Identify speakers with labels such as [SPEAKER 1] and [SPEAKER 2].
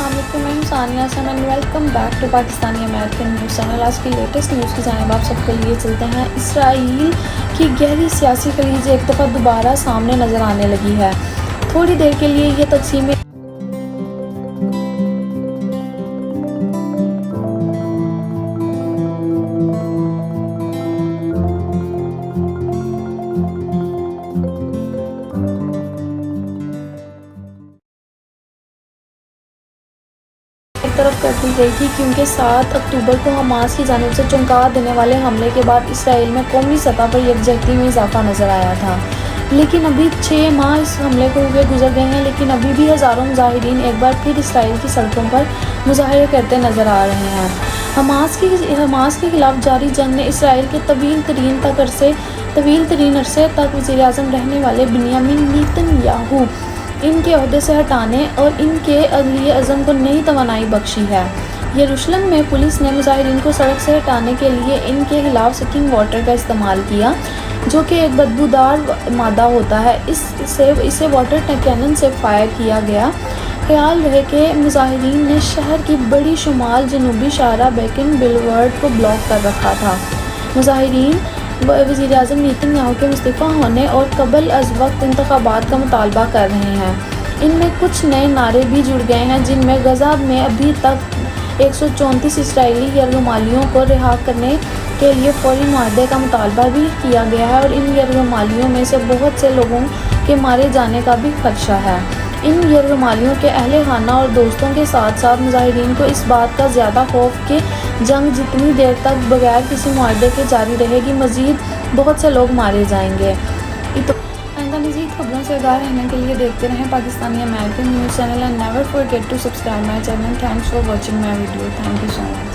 [SPEAKER 1] अस्सलामुअलैकुम, मैं हूं सानिया सम and welcome back to Pakistani American news channel. आज की लेटेस्ट न्यूज़ की जानिब आप सबके लिए चलते हैं। इसराइल की गहरी सियासी खलीज एक दफ़ा दोबारा सामने नज़र आने लगी है। थोड़ी देर के लिए ये तकसीम तरफ कर दी गई थी, क्योंकि 7 अक्टूबर को हमास की जानिब से चौंका देने वाले हमले के बाद इसराइल में कौमी सतह पर यकजहती में इजाफा नज़र आया था। लेकिन अभी 6 माह इस हमले को हुए गुजर गए हैं, लेकिन अभी भी हज़ारों मुजाहिरीन एक बार फिर इसराइल की सड़कों पर मुजाहरे करते नज़र आ रहे हैं। हमास के खिलाफ जारी जंग ने इसराइल के तवील तरीन अरसे तक वज़ीर-ए-आज़म रहने वाले बिन्यामिन नेतन्याहू इनके ओहदे से हटाने और इनके अदलिए अज़म को नई तवानाई बख्शी है। यरूशलेम में पुलिस ने मुजाहिरीन को सड़क से हटाने के लिए इनके खिलाफ सकिंग वाटर का इस्तेमाल किया, जो कि एक बदबूदार मादा होता है। इसे वाटर कैनन से फायर किया गया। ख्याल रहे कि मुजाहिरीन ने शहर की बड़ी शुमाल जनूबी शारा बेकिन बिलवर्ड को ब्लॉक कर रखा था। मुजाहिरीन वज़ीर-ए-आज़म नेतन्याहू के मुस्तफ़ा होने और कबल अज़ वक्त इंतख़ाबात का मुतालबा कर रहे हैं। इनमें कुछ नए नारे भी जुड़ गए हैं, जिनमें गज़ा में अभी तक 134 इसराइली यरगमालियों को रिहा करने के लिए फ़ौरी मुआहदे का मुतालबा भी किया गया है, और इन यरगमालियों में से बहुत से लोगों के मारे जाने का भी खदशा है। इन यरगमालियों के अहले खाना और दोस्तों के साथ साथ मुजाहिरीन को इस बात का ज़्यादा खौफ कि जंग जितनी देर तक बगैर किसी मुआहदे के जारी रहेगी, मज़ीद बहुत से लोग मारे जाएंगे। आइंदा मज़ीद खबरों से आगाह रहने के लिए देखते रहें Pakistani American news channel and never forget to subscribe my channel. Thanks for watching my video. Thank you so much.